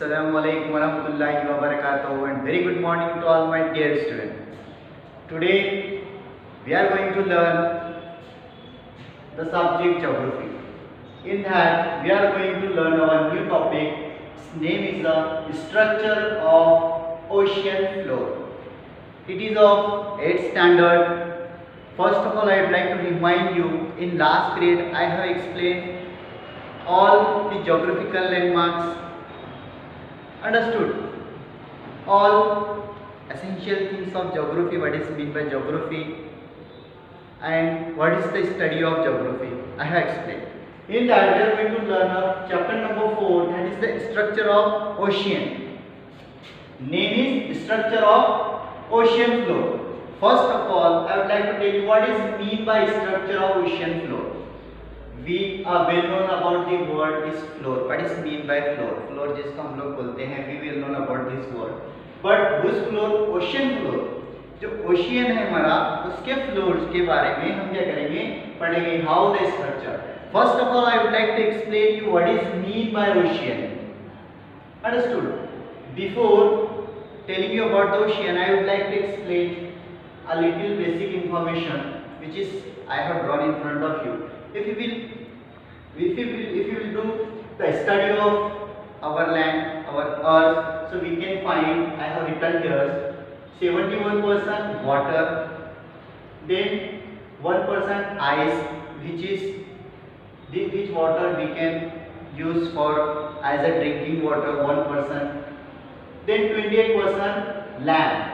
Assalamualaikum warahmatullahi wabarakatuh and very good morning to all my dear students. Today we are going to learn the subject geography. In that we are going to learn our new topic. Its name is the structure of ocean floor. It is of 8th standard. First of all, I would like to remind you in last grade I have explained all the geographical landmarks. Understood all essential things of geography, what is meant by geography and what is the study of geography. I have explained. In that we are going to learn chapter number 4, that is the structure of ocean. Name is structure of ocean floor. First of all, I would like to tell you what is mean by structure of ocean floor. We are well known about the word is floor. What is mean by floor? Floor जिसको हम लोग बोलते हैं, we well known about this word. But which floor? Ocean floor. जो ocean है हमारा, उसके floors के बारे में हम क्या करेंगे? पढ़ेंगे how the structure. First of all, I would like to explain you what is mean by ocean. Understood? Before telling you about the ocean, I would like to explain a little basic information which is I have drawn in front of you. If you will do the study of our land, our earth, so we can find, I have written here 71% water, then 1% ice, which water we can use for as a drinking water, 1%, then 28% land.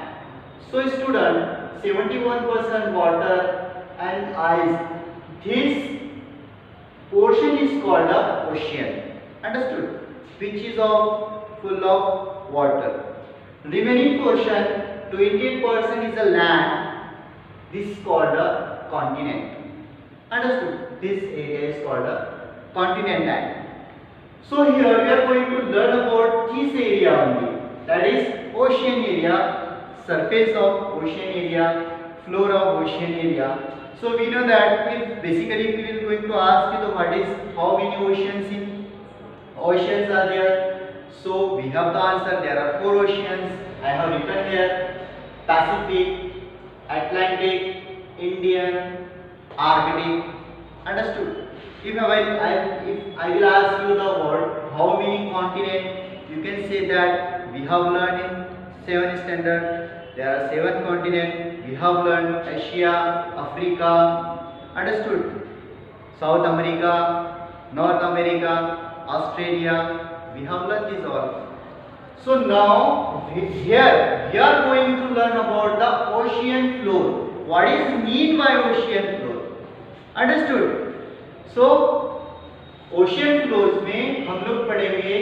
So student, 71% water and ice, this portion is called a ocean. Understood? Which is full of water. Remaining portion, 28% is a land. This is called a continent. Understood? This area is called a continent land. So here we are going to learn about this area only. That is ocean area, surface of ocean area, floor of ocean area. So we know that if basically we will going to ask you the what is how many oceans are there. So we have the answer. There are 4 oceans. I have written here: Pacific, Atlantic, Indian, Arctic. Understood? If I will ask you the word how many continents, you can say that we have learned in 7th standard. There are 7 continents. We have learned Asia, Africa, understood? South America, North America, Australia. We have learned this all. So now here we are going to learn about the ocean floor. What is mean by ocean floor? Understood? So ocean floors में हम लोग पढ़ेंगे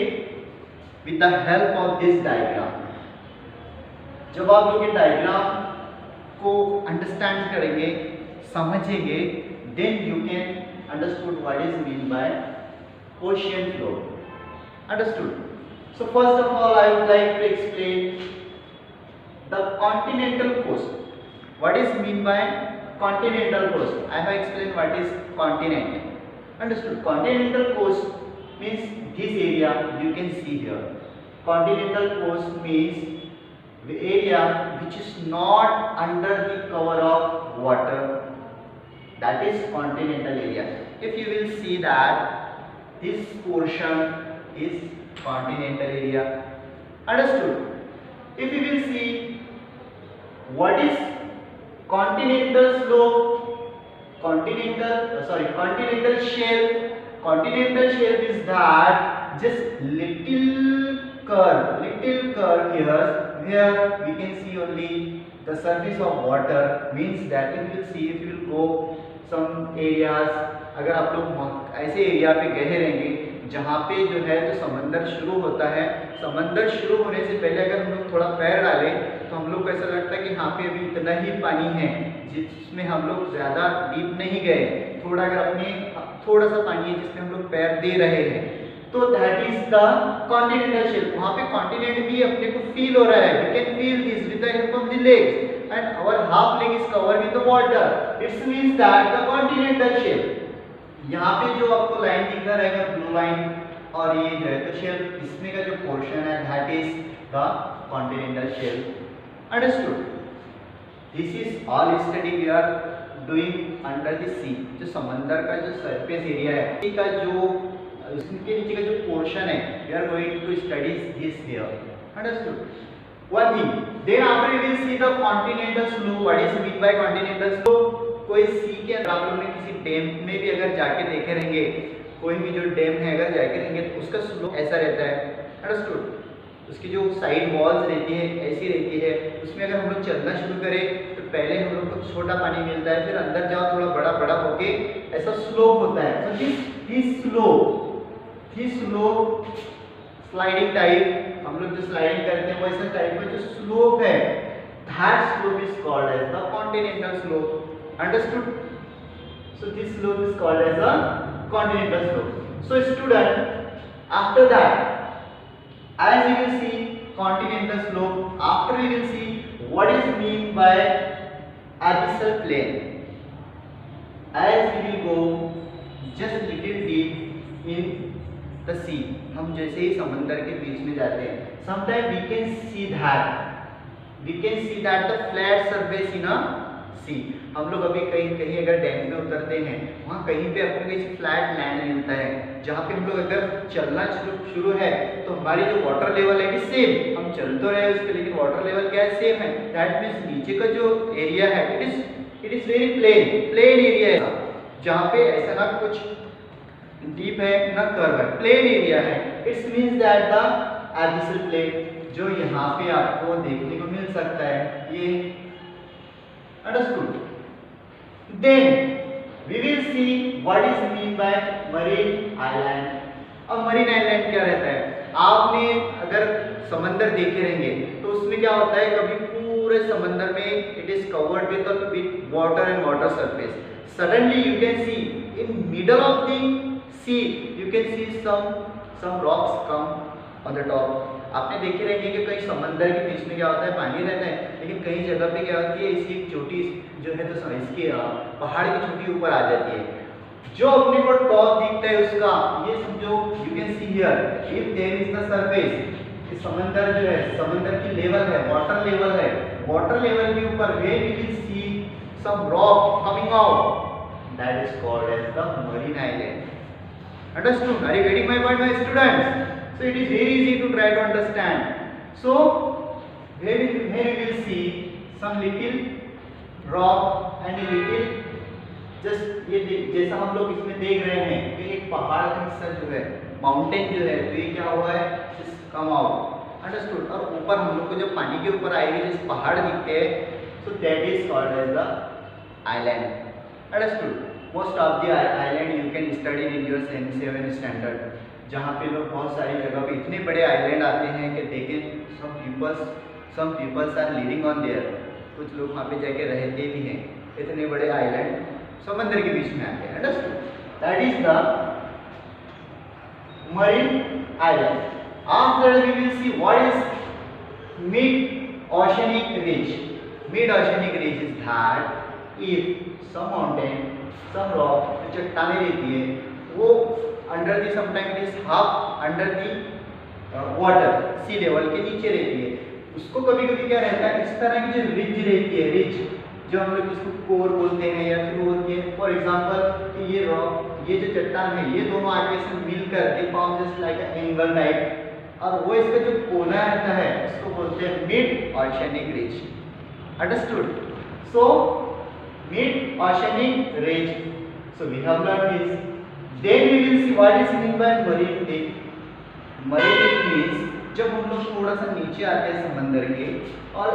with the help of this diagram. जब आप लोग ये diagram को understand करेंगे, समझेंगे, then you can understood what is mean by ocean floor. Understood? So first of all, I would like to explain the continental coast. What is mean by continental coast? I have explained what is continent. Understood? Continental coast means this area you can see here. Continental coast means the area which is not under the cover of water, that is continental area. If you will see that this portion is continental area. Understood? If you will see what is continental slope, continental shelf. Continental shelf is that just little curve here where we can see only the surface of water, means that if you will go some areas, अगर आप लोग ऐसे area पे गए रहेंगे जहाँ पे जो है तो समंदर शुरू होता है, समंदर शुरू होने से पहले अगर हम लोग थोड़ा पैर डालें तो हम लोग को ऐसा लगता है कि यहाँ पे अभी इतना ही पानी है, जिसमें हम लोग ज़्यादा डीप नहीं गए, थोड़ा अगर अपने थोड़ा सा पानी है जिसमें हम लोग पैर दे रहे हैं, तो that is the continental shelf. वहाँ पे कॉन्टिनेंट भी अपने को फील हो रहा है. We can feel this with the help of the legs and our half leg is covered with the water. It's means that the continental shelf. यहाँ पे जो आपको लाइन दिख रहा रहेगा ब्लू लाइन, और ये जो है तो शेल्फ, इसमें का जो पोर्शन है that is the continental shelf. Understood? This is all study we are doing under the sea. जो समंदर का जो सरफेस एरिया है, सी का जो उसके नीचे का जो पोर्शन है, we are going to study this here. Understood? One thing, then after we will see the continental slope. What is meant by continental slope? कोई सी के अंदर आप लोग ने किसी डैम में भी अगर जाके देखे रहेंगे, कोई भी जो डैम है अगर जाके रहेंगे तो उसका स्लोप ऐसा रहता है। अंडरस्टूड? उसकी जो साइड वॉल्स रहती है ऐसी रहती है। उसमें अगर हम लोग चलना शुरू करें तो पहले हम लोग को छोटा पानी मिलता है, फिर अंदर जाओ थोड़ा बड़ा बड़ा होके ऐसा स्लोप होता है। So this slope sliding type, हम लोग जो स्लाइडिंग करते हैं वैसा टाइप का जो स्लोप है, that slope is called as the continental slope. Understood? So this slope is called as a continental slope. So student, after that, as you will see continental slope, after we will see what is mean by abyssal plain. As we will go just little deep in the sea, हम जैसे ही समंदर के बीच में जाते हैं, sometimes we can see that the flat surface in a sea. हम लोग अभी कहीं अगर डैम में उतरते हैं, वहाँ कहीं पे अपने को फ्लैट लैंड मिलता है, जहाँ पे हम लोग अगर चलना शुरू है तो हमारी जो वाटर लेवल है सेम, हम चल तो रहे हैं उस पर लेकिन वाटर लेवल क्या है, सेम है। दैट मीन्स नीचे का जो एरिया है it is very plain area है, जहाँ पे ऐसा ना कुछ डीप है ना कर्व है, प्लेन एरिया है। It's means that the abyssal plane जो यहाँ पे आपको देखने को मिल सकता है, ये। Understood? Then we will see what is mean by marine island. अब मरीन आइलैंड क्या रहता है, आपने अगर समंदर देखे रहेंगे तो उसमें क्या होता है, कभी पूरे समंदर में it is covered with water and water surface, suddenly you can C in middle of the sea you can see some rocks come on the top। आपने देखे रहेंगे कि कई समंदर के बीच में क्या होता है, पानी रहता है, लेकिन कई जगह पे क्या होती है, इसकी एक चोटी जो है तो इसकी पहाड़ की चोटी ऊपर आ जाती है, जो अपने को टॉप दिखता है उसका, ये समझो you can see here if there is the surface. समंदर जो है, समंदर की लेवल है, वाटर लेवल है, वाटर लेवल के ऊपर वे we will see some rock coming out, that is called as the marine island. Understood? Are you getting my point, my students? So it is very easy to try to understand. So here we will see some little rock and a little just ये जैसा हम लोग इसमें देख रहे हैं कि एक पहाड़ का हिस्सा जो है, माउंटेन जो है, तो ये क्या हुआ है, just come out. Understood? और ऊपर हम लोग को जब पानी के ऊपर आएगी जिस पहाड़ दिखते हैं, so that is called as the island. Understood? Most of the island you can study in your 7th standard, जहाँ पे लोग बहुत सारी जगह पे इतने बड़े आइलैंड आते हैं कि देखें some peoples are living on there, कुछ लोग वहाँ पे जाके रहते भी हैं, इतने बड़े आइलैंड समंदर के बीच में आते हैं। Understood? That is the marine island. After we will see what is mid-oceanic ridge. Mid-oceanic ridge is that if some mountain, some rock, जो चट्टानें रहती है वो under the sometime it is half under the water, sea level के नीचे रहती है, उसको कभी कभी क्या रहता है, इस तरह की जो रिज रहती है, रिज जो हम लोग इसको कोर बोलते हैं या फिर बोलते हैं, फॉर एग्जांपल ये रॉक, ये जो चट्टान है, ये दोनों आगे से मिलकर they form just like a angle type, और वो इसका जो कोना रहता है उसको बोलते हैं mid oceanic ridge. Understood? So mid-oceanic ridge. So we have learned this. Then we will see what is meant by marine dip. Marine dip means जब हम लोग थोड़ा सा नीचे आते हैं समंदर के और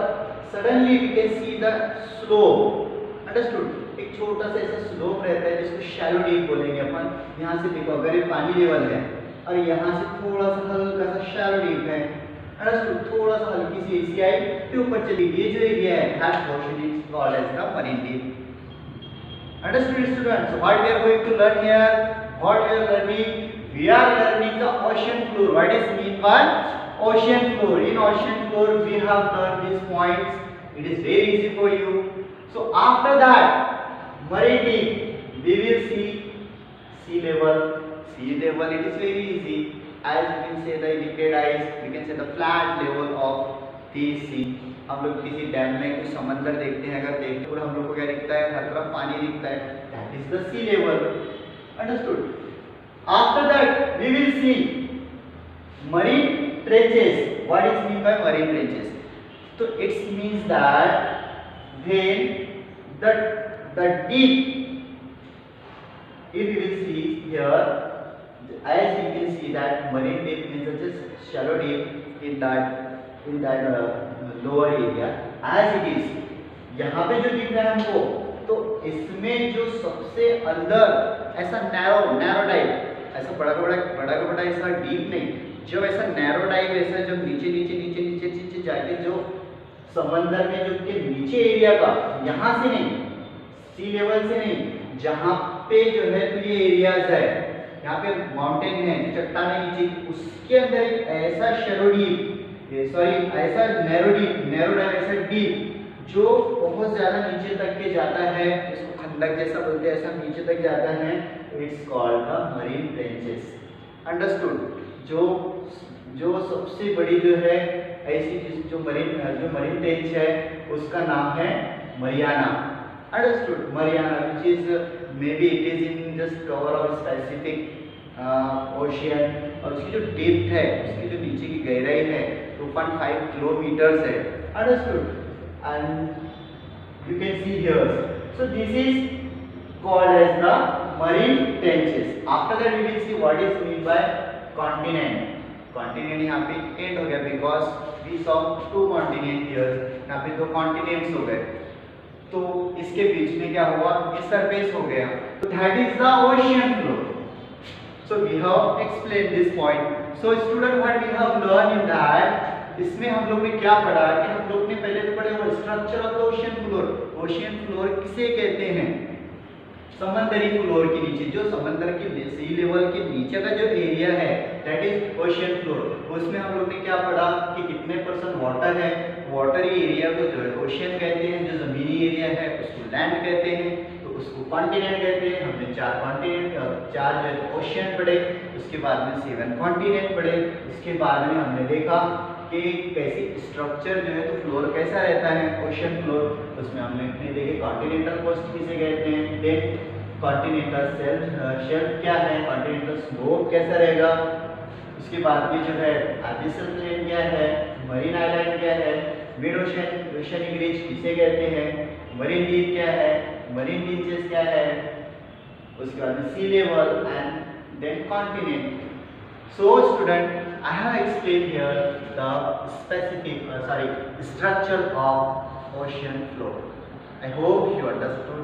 suddenly we can see the slope. Understood? एक छोटा सा ऐसा स्लोप रहता है जिसको शैलो डीप बोलेंगे अपन। यहाँ से देखो अगर ये पानी लेवल है और यहाँ से थोड़ा सा हल्का सा शैलो डीप है, थोड़ा सा हल्की सी एसीआई के ऊपर चली, ये जो एरिया है that portion is called as the marine deep. Understood, students? So what we are going to learn here? What we are learning? We are learning the ocean floor. What is mean by ocean floor? In ocean floor, we have learned these points. It is very easy for you. So after that, marine deep, we will see sea level. Sea level, it is very easy. as you can say the liquid ice, we can say the flat level of the sea. हम लोग किसी dam में कुछ समंदर देखते हैं, अगर देखते हैं हम लोग को क्या दिखता है, हर तरफ पानी दिखता है, that is the sea level. Understood? After that we will see marine trenches. What is mean by marine trenches? So it means that when the deep, if you will see here, as you can see that marine deep means just shallow deep in that lower area as it is. यहाँ पे जो दिख रहा है हमको, तो इसमें जो सबसे अंदर ऐसा नैरो टाइप, ऐसा बड़ा ऐसा डीप नहीं, जो ऐसा नैरो टाइप ऐसा जो नीचे जाके जो समंदर में जो के नीचे एरिया का, यहाँ से नहीं, सी लेवल से नहीं, जहाँ पे जो है तो ये एरियाज है, यहाँ पे माउंटेन है, चट्टानें नीचे, उसके अंदर एक ऐसा शैलो डीप, ऐसा नैरो टाइप ऐसा डीप जो बहुत ज्यादा नीचे तक के जाता है, इसको खंडक जैसा बोलते हैं, ऐसा नीचे तक जाता है, it's called the marine trenches. Understood? जो सबसे बड़ी जो है ऐसी चीज जो मरीन ट्रेंच है उसका नाम है Mariana. Understood? Mariana which is may be it is in just cover of specific ocean, और उसकी जो डेप्थ है, उसकी जो नीचे की गहराई है 2.5 किलोमीटर्स है. Understood? And you can see here, so this is called as the marine trenches. After that we will see what is meant by continent. Continent यहाँ पे end हो गया because we saw 2 continent here, यहाँ पे 2 continents हो गए, तो इसके बीच में क्या हुआ, ये सरफेस हो गया, तो that is the ocean floor. So we have explained this point. So student, what we have learned in that, इसमें हम लोग ने क्या पढ़ा कि हम लोग ने पहले तो पढ़े वो structure of the ocean floor. Ocean floor किसे कहते हैं? समंदरी फ्लोर के नीचे, जो समंदर के सी लेवल के नीचे का जो एरिया है दैट इज ओशियन फ्लोर. उसमें हम लोग ने क्या पढ़ा कि कितने % वाटर है, वाटरी एरिया को जो है ओशियन कहते हैं, जो जमीनी एरिया है उसको लैंड कहते हैं, तो उसको कॉन्टिनेंट कहते हैं. हमने 4 कॉन्टिनेंट और 4 जो है ओशियन पढ़े, उसके बाद में 7 कॉन्टिनेंट पढ़े. इसके बाद में हमने देखा कि कैसी स्ट्रक्चर जो है तो फ्लोर कैसा रहता है ओशियन फ्लोर, उसमें हमने देखे कॉन्टिनेंटल कोस्ट किसे कहते हैं, देन कॉन्टिनेंटल शेल्फ क्या है, कॉन्टिनेंटल स्लोप कैसा रहेगा, उसके बाद में जो है आर्टिफिशियल प्लेन क्या है, मरीन आइलैंड क्या है, मिड ओशियनिक रिज किसे कहते हैं, मरीन डीप क्या है, मरीन बीचेस क्या है, उसके बाद में sea level and then continent. So student, I have explained here the specific structure of ocean floor. I hope you understood